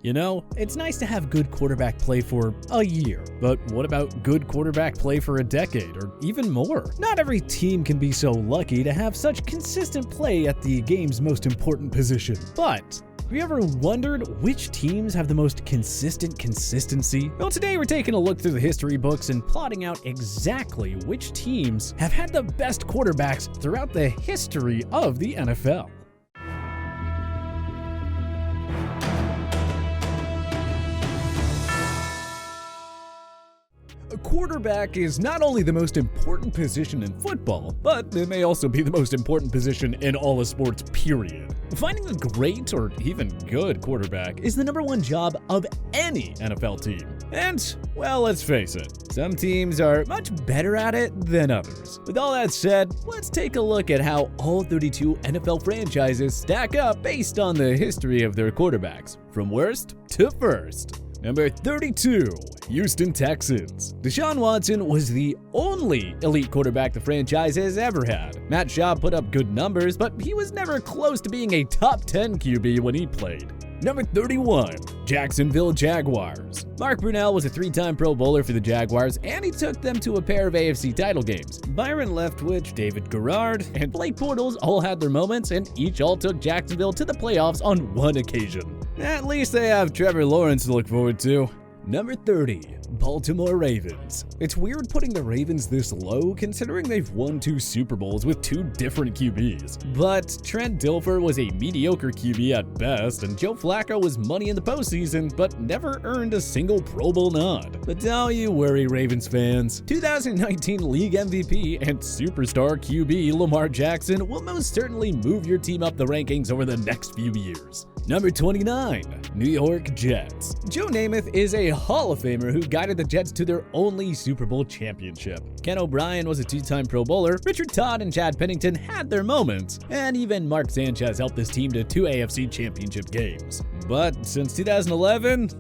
You know, it's nice to have good quarterback play for a year, but what about good quarterback play for a decade or even more? Not every team can be so lucky to have such consistent play at the game's most important position. But have you ever wondered which teams have the most consistent consistency? Well, today we're taking a look through the history books and plotting out exactly which teams have had the best quarterbacks throughout the history of the NFL. A quarterback is not only the most important position in football, but it may also be the most important position in all of sports, period. Finding a great or even good quarterback is the #1 job of any NFL team. And, well, let's face it, some teams are much better at it than others. With all that said, let's take a look at how all 32 NFL franchises stack up based on the history of their quarterbacks, from worst to first. Number 32, Houston Texans. Deshaun Watson was the only elite quarterback the franchise has ever had. Matt Schaub put up good numbers, but he was never close to being a top 10 QB when he played. Number 31, Jacksonville Jaguars. Mark Brunell was a 3-time Pro Bowler for the Jaguars, and he took them to a pair of AFC title games. Byron Leftwich, David Garrard, and Blake Bortles all had their moments, and each all took Jacksonville to the playoffs on one occasion. At least they have Trevor Lawrence to look forward to. Number 30, Baltimore Ravens. It's weird putting the Ravens this low considering they've won 2 Super Bowls with 2 different QBs. But Trent Dilfer was a mediocre QB at best, and Joe Flacco was money in the postseason but never earned a single Pro Bowl nod. But don't you worry, Ravens fans. 2019 League MVP and superstar QB Lamar Jackson will most certainly move your team up the rankings over the next few years. Number 29, New York Jets. Joe Namath is a Hall of Famer who guided the Jets to their only Super Bowl championship. Ken O'Brien was a 2-time Pro Bowler, Richard Todd and Chad Pennington had their moments, and even Mark Sanchez helped this team to 2 AFC championship games. But since 2011,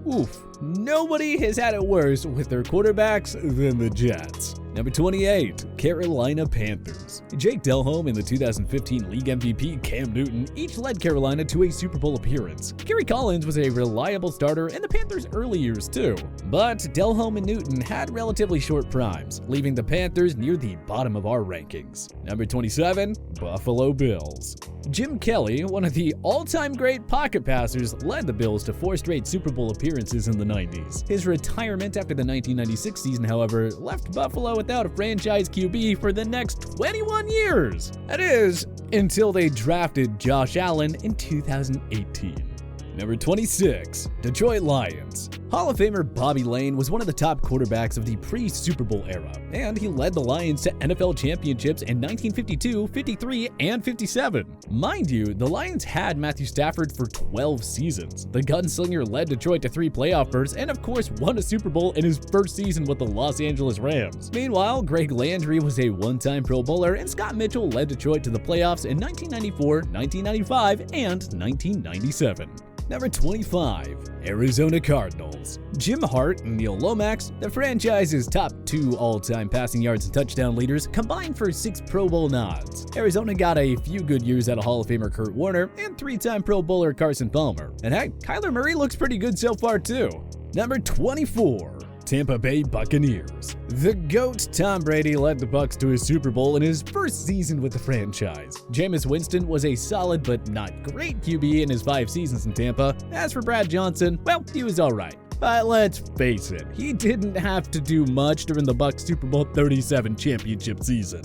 nobody has had it worse with their quarterbacks than the Jets. Number 28, Carolina Panthers. Jake Delhomme and the 2015 League MVP Cam Newton each led Carolina to a Super Bowl appearance. Gary Collins was a reliable starter in the Panthers' early years too. But Delhomme and Newton had relatively short primes, leaving the Panthers near the bottom of our rankings. Number 27, Buffalo Bills. Jim Kelly, one of the all-time great pocket passers, led the Bills to 4 straight Super Bowl appearances in the 90s. His retirement after the 1996 season, however, left Buffalo without a franchise QB for the next 21 years. That is, until they drafted Josh Allen in 2018. Number 26, Detroit Lions. Hall of Famer Bobby Lane was one of the top quarterbacks of the pre-Super Bowl era, and he led the Lions to NFL championships in 1952, 53, and 57. Mind you, the Lions had Matthew Stafford for 12 seasons. The gunslinger led Detroit to 3 playoff berths and of course won a Super Bowl in his first season with the Los Angeles Rams. Meanwhile, Greg Landry was a 1-time Pro Bowler, and Scott Mitchell led Detroit to the playoffs in 1994, 1995, and 1997. Number 25, Arizona Cardinals. Jim Hart and Neil Lomax, the franchise's top 2 all-time passing yards and touchdown leaders, combined for 6 Pro Bowl nods. Arizona got a few good years out of Hall of Famer Kurt Warner and 3-time Pro Bowler Carson Palmer. And hey, Kyler Murray looks pretty good so far too. Number 24, Tampa Bay Buccaneers. The GOAT Tom Brady led the Bucs to a Super Bowl in his first season with the franchise. Jameis Winston was a solid but not great QB in his 5 seasons in Tampa. As for Brad Johnson, well, he was alright. But let's face it, he didn't have to do much during the Bucs Super Bowl 37 championship season.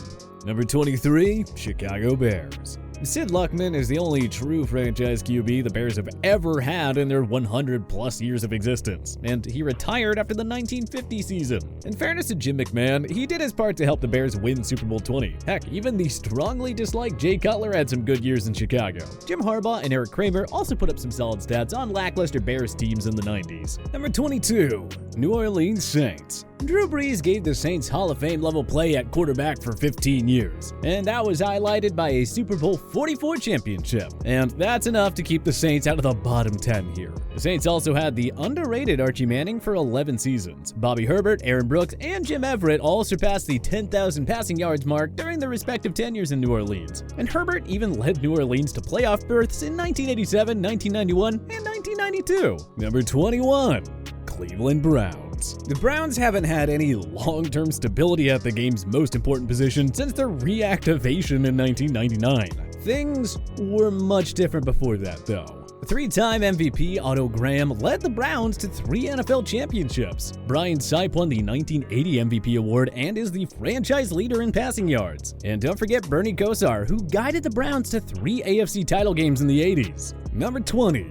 Number 23, Chicago Bears. Sid Luckman is the only true franchise QB the Bears have ever had in their 100-plus years of existence, and he retired after the 1950 season. In fairness to Jim McMahon, he did his part to help the Bears win Super Bowl 20. Heck, even the strongly disliked Jay Cutler had some good years in Chicago. Jim Harbaugh and Eric Kramer also put up some solid stats on lackluster Bears teams in the 90s. Number 22, New Orleans Saints. Drew Brees gave the Saints Hall of Fame level play at quarterback for 15 years, and that was highlighted by a Super Bowl 44 championship. And that's enough to keep the Saints out of the bottom 10 here. The Saints also had the underrated Archie Manning for 11 seasons. Bobby Herbert, Aaron Brooks, and Jim Everett all surpassed the 10,000 passing yards mark during their respective tenures in New Orleans. And Herbert even led New Orleans to playoff berths in 1987, 1991, and 1990. 1992. Number 21. Cleveland Browns. The Browns haven't had any long-term stability at the game's most important position since their reactivation in 1999. Things were much different before that, though. Three-time MVP Otto Graham led the Browns to 3 NFL championships. Brian Sipe won the 1980 MVP award and is the franchise leader in passing yards. And don't forget Bernie Kosar, who guided the Browns to 3 AFC title games in the 80s. Number 20.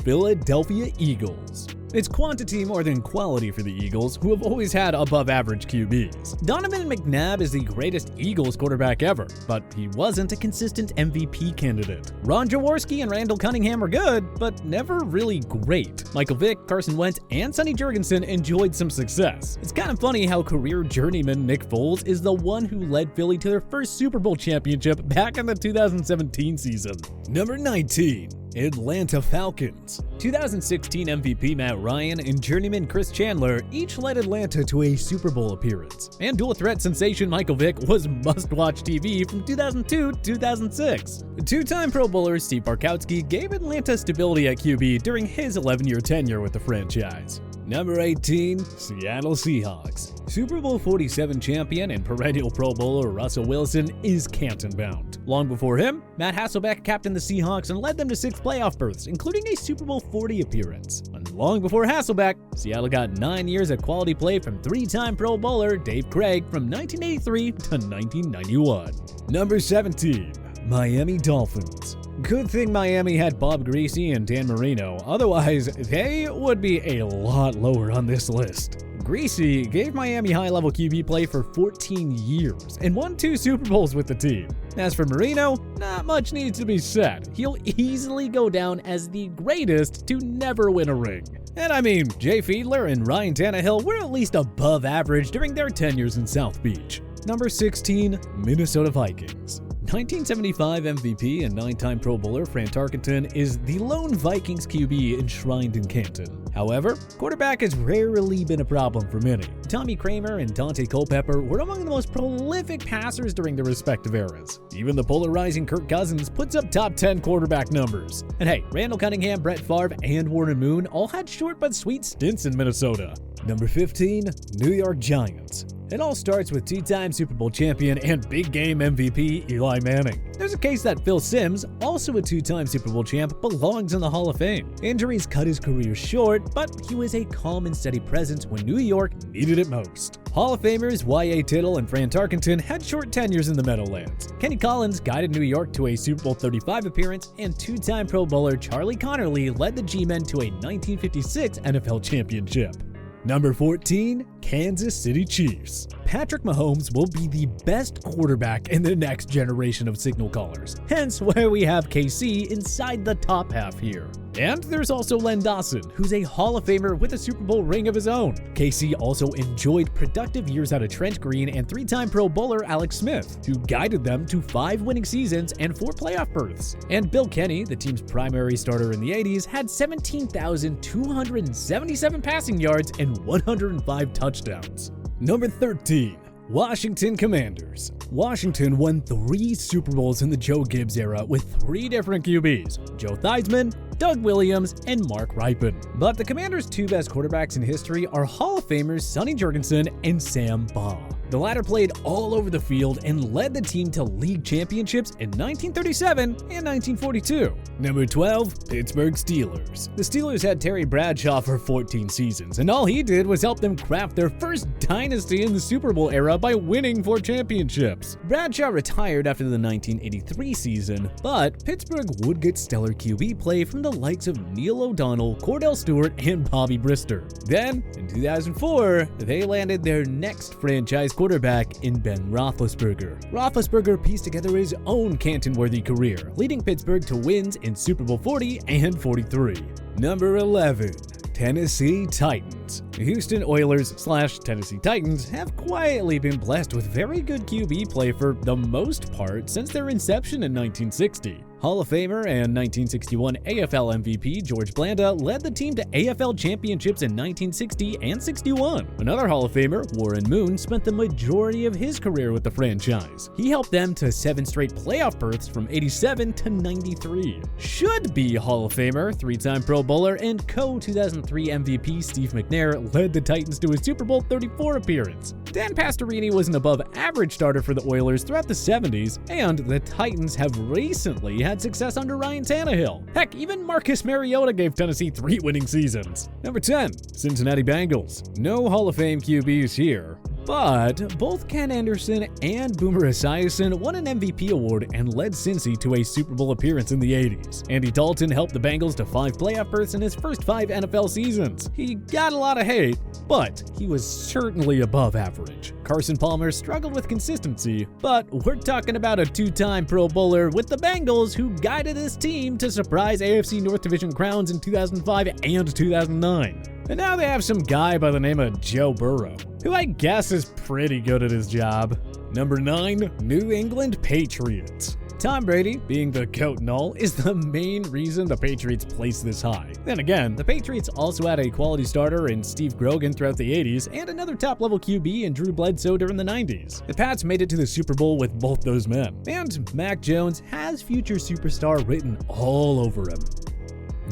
Philadelphia Eagles. It's quantity more than quality for the Eagles, who have always had above-average QBs. Donovan McNabb is the greatest Eagles quarterback ever, but he wasn't a consistent MVP candidate. Ron Jaworski and Randall Cunningham were good, but never really great. Michael Vick, Carson Wentz, and Sonny Jurgensen enjoyed some success. It's kind of funny how career journeyman Nick Foles is the one who led Philly to their first Super Bowl championship back in the 2017 season. Number 19. Atlanta Falcons. 2016 MVP Matt Ryan and journeyman Chris Chandler each led Atlanta to a Super Bowl appearance. And dual threat sensation Michael Vick was must-watch TV from 2002 to 2006. Two-time Pro Bowler Steve Bartkowski gave Atlanta stability at QB during his 11-year tenure with the franchise. Number 18, Seattle Seahawks. Super Bowl 47 champion and perennial Pro Bowler Russell Wilson is Canton-bound. Long before him, Matt Hasselbeck captained the Seahawks and led them to 6 playoff berths, including a Super Bowl 40 appearance. And long before Hasselbeck, Seattle got 9 years of quality play from 3-time Pro Bowler Dave Craig from 1983 to 1991. Number 17, Miami Dolphins. Good thing Miami had Bob Greasy and Dan Marino, otherwise they would be a lot lower on this list. Greasy gave Miami high-level QB play for 14 years and won 2 Super Bowls with the team. As for Marino, not much needs to be said. He'll easily go down as the greatest to never win a ring. And I mean, Jay Fiedler and Ryan Tannehill were at least above average during their tenures in South Beach. Number 16, Minnesota Vikings. 1975 MVP and 9-time Pro Bowler Fran Tarkenton is the lone Vikings QB enshrined in Canton. However, quarterback has rarely been a problem for many. Tommy Kramer and Dante Culpepper were among the most prolific passers during their respective eras. Even the polarizing Kirk Cousins puts up top 10 quarterback numbers. And hey, Randall Cunningham, Brett Favre, and Warren Moon all had short but sweet stints in Minnesota. Number 15, New York Giants. It all starts with 2-time Super Bowl champion and big game MVP Eli Manning. There's a case that Phil Simms, also a 2-time Super Bowl champ, belongs in the Hall of Fame. Injuries cut his career short, but he was a calm and steady presence when New York needed it most. Hall of Famers Y.A. Tittle and Fran Tarkenton had short tenures in the Meadowlands. Kenny Collins guided New York to a Super Bowl 35 appearance, and 2-time Pro Bowler Charlie Connerly led the G-Men to a 1956 NFL championship. Number 14, Kansas City Chiefs. Patrick Mahomes will be the best quarterback in the next generation of signal callers, hence why we have KC inside the top half here. And there's also Len Dawson, who's a Hall of Famer with a Super Bowl ring of his own. KC also enjoyed productive years out of Trent Green and 3-time Pro Bowler Alex Smith, who guided them to 5 winning seasons and 4 playoff berths. And Bill Kenny, the team's primary starter in the 80s, had 17,277 passing yards and 105 touchdowns. Number 13. Washington Commanders. Washington won 3 Super Bowls in the Joe Gibbs era with 3 different QBs, Joe Theismann, Doug Williams, and Mark Rypien. But the Commanders' 2 best quarterbacks in history are Hall of Famers Sonny Jurgensen and Sam Baugh. The latter played all over the field and led the team to league championships in 1937 and 1942. Number 12, Pittsburgh Steelers. The Steelers had Terry Bradshaw for 14 seasons, and all he did was help them craft their first dynasty in the Super Bowl era by winning 4 championships. Bradshaw retired after the 1983 season, but Pittsburgh would get stellar QB play from the likes of Neil O'Donnell, Cordell Stewart, and Bobby Brister. Then, in 2004, they landed their next franchise quarterback in Ben Roethlisberger. Roethlisberger pieced together his own Canton-worthy career, leading Pittsburgh to wins in Super Bowl 40 and 43. Number 11. Tennessee Titans. The Houston Oilers/Tennessee Titans have quietly been blessed with very good QB play for the most part since their inception in 1960. Hall of Famer and 1961 AFL MVP George Blanda led the team to AFL championships in 1960 and 61. Another Hall of Famer, Warren Moon, spent the majority of his career with the franchise. He helped them to 7 straight playoff berths from 87 to 93. Should be Hall of Famer, 3-time Pro Bowler, and co-2003 MVP Steve McNair led the Titans to a Super Bowl 34 appearance. Dan Pastorini was an above-average starter for the Oilers throughout the 70s, and the Titans have recently had success under Ryan Tannehill. Heck, even Marcus Mariota gave Tennessee 3 winning seasons. Number 10, Cincinnati Bengals. No Hall of Fame QBs here, but both Ken Anderson and Boomer Esiason won an MVP award and led Cincy to a Super Bowl appearance in the 80s. Andy Dalton helped the Bengals to 5 playoff berths in his first 5 NFL seasons. He got a lot of hate, but he was certainly above average. Carson Palmer struggled with consistency, but we're talking about a 2-time Pro Bowler with the Bengals who guided his team to surprise AFC North Division crowns in 2005 and 2009. And now they have some guy by the name of Joe Burrow, who I guess is pretty good at his job. Number 9, New England Patriots. Tom Brady, being the GOAT and all, is the main reason the Patriots placed this high. Then again, the Patriots also had a quality starter in Steve Grogan throughout the 80s and another top-level QB in Drew Bledsoe during the 90s. The Pats made it to the Super Bowl with both those men, and Mac Jones has future superstar written all over him.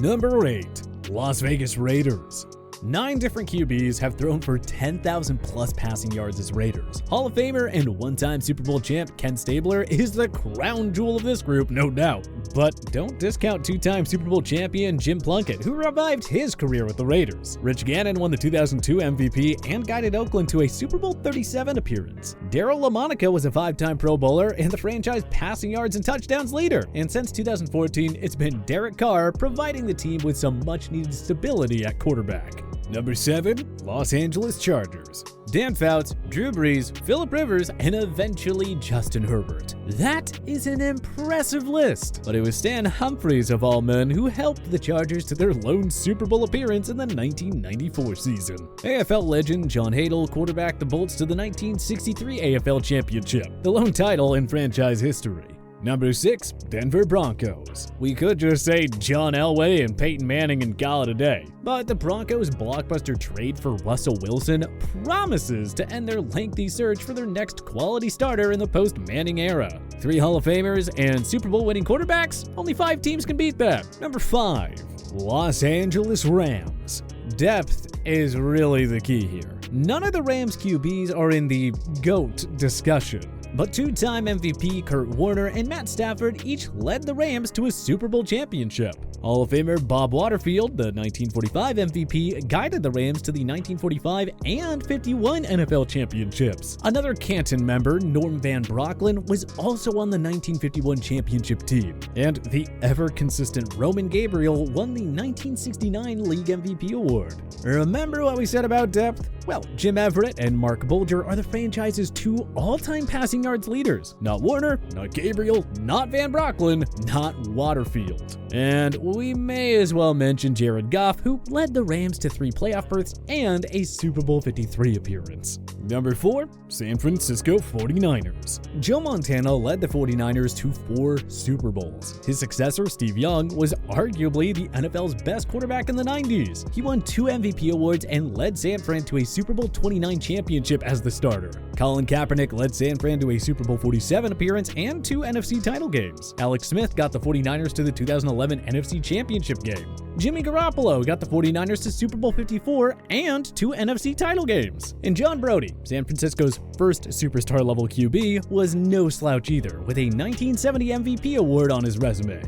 Number 8, Las Vegas Raiders. 9 different QBs have thrown for 10,000 plus passing yards as Raiders. Hall of Famer and 1-time Super Bowl champ Ken Stabler is the crown jewel of this group, no doubt. But don't discount 2-time Super Bowl champion Jim Plunkett, who revived his career with the Raiders. Rich Gannon won the 2002 MVP and guided Oakland to a Super Bowl 37 appearance. Darryl LaMonica was a 5-time Pro Bowler and the franchise passing yards and touchdowns leader. And since 2014, it's been Derek Carr providing the team with some much-needed stability at quarterback. Number 7, Los Angeles Chargers. Dan Fouts, Drew Brees, Phillip Rivers, and eventually Justin Herbert. That is an impressive list, but it was Stan Humphries of all men who helped the Chargers to their lone Super Bowl appearance in the 1994 season. AFL legend John Hadle quarterbacked the Bolts to the 1963 AFL Championship, the lone title in franchise history. Number 6, Denver Broncos. We could just say John Elway and Peyton Manning and call it a day, but the Broncos' blockbuster trade for Russell Wilson promises to end their lengthy search for their next quality starter in the post-Manning era. 3 Hall of Famers and Super Bowl winning quarterbacks? Only 5 teams can beat that. Number 5, Los Angeles Rams. Depth is really the key here. None of the Rams QBs are in the GOAT discussion, but 2-time MVP Kurt Warner and Matt Stafford each led the Rams to a Super Bowl championship. Hall of Famer Bob Waterfield, the 1945 MVP, guided the Rams to the 1945 and 51 NFL championships. Another Canton member, Norm Van Brocklin, was also on the 1951 championship team. And the ever-consistent Roman Gabriel won the 1969 League MVP award. Remember what we said about depth? Well, Jim Everett and Mark Bulger are the franchise's 2 all-time passing yards leaders. Not Warner, not Gabriel, not Van Brocklin, not Waterfield. And we may as well mention Jared Goff, who led the Rams to 3 playoff berths and a Super Bowl 53 appearance. Number 4, San Francisco 49ers. Joe Montana led the 49ers to 4 Super Bowls. His successor, Steve Young, was arguably the NFL's best quarterback in the 90s. He won 2 MVP awards and led San Fran to a Super Bowl 29 championship as the starter. Colin Kaepernick led San Fran to a Super Bowl 47 appearance and 2 NFC title games. Alex Smith got the 49ers to the 2011 NFC Championship game. Jimmy Garoppolo got the 49ers to Super Bowl 54 and 2 NFC title games. And John Brodie, San Francisco's first superstar-level QB, was no slouch either, with a 1970 MVP award on his resume.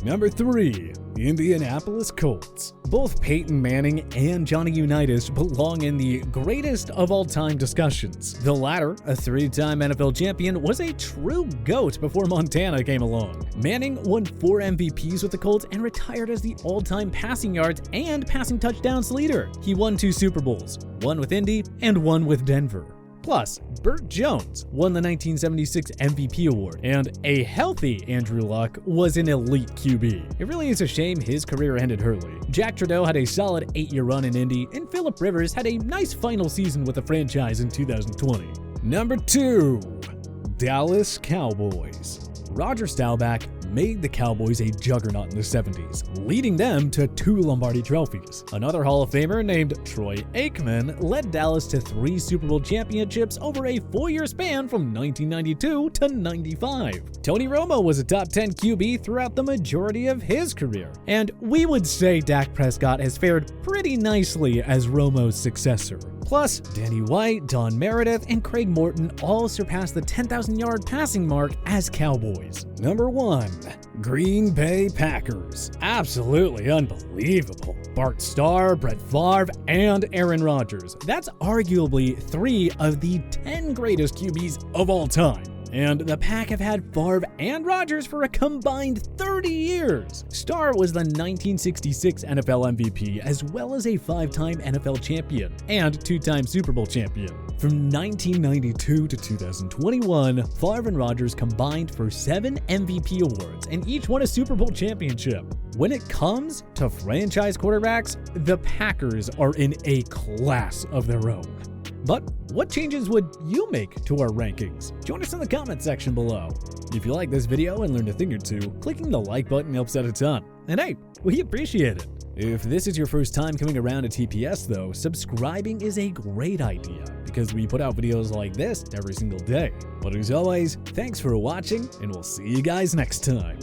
Number 3, Indianapolis Colts. Both Peyton Manning and Johnny Unitas belong in the greatest of all time discussions. The latter, a 3-time NFL champion, was a true GOAT before Montana came along. Manning won 4 MVPs with the Colts and retired as the all-time passing yards and passing touchdowns leader. He won 2 Super Bowls, 1 with Indy and 1 with Denver. Plus, Burt Jones won the 1976 MVP award, and a healthy Andrew Luck was an elite QB. It really is a shame his career ended early. Jack Trudeau had a solid 8-year run in Indy, and Phillip Rivers had a nice final season with the franchise in 2020. Number 2, Dallas Cowboys. Roger Staubach, made the Cowboys a juggernaut in the 70s, leading them to 2 Lombardi trophies. Another Hall of Famer named Troy Aikman led Dallas to 3 Super Bowl championships over a 4-year span from 1992 to 95. Tony Romo was a top 10 QB throughout the majority of his career, and we would say Dak Prescott has fared pretty nicely as Romo's successor. Plus, Danny White, Don Meredith, and Craig Morton all surpassed the 10,000-yard passing mark as Cowboys. Number 1. Green Bay Packers. Absolutely unbelievable. Bart Starr, Brett Favre, and Aaron Rodgers. That's arguably 3 of the 10 greatest QBs of all time. And the Pack have had Favre and Rodgers for a combined 30 years. Starr was the 1966 NFL MVP, as well as a 5-time NFL champion and 2-time Super Bowl champion. From 1992 to 2021, Favre and Rodgers combined for 7 MVP awards and each won a Super Bowl championship. When it comes to franchise quarterbacks, the Packers are in a class of their own. But what changes would you make to our rankings? Join us in the comment section below. If you like this video and learned a thing or two, clicking the like button helps out a ton. And hey, we appreciate it. If this is your first time coming around to TPS though, subscribing is a great idea because we put out videos like this every single day. But as always, thanks for watching and we'll see you guys next time.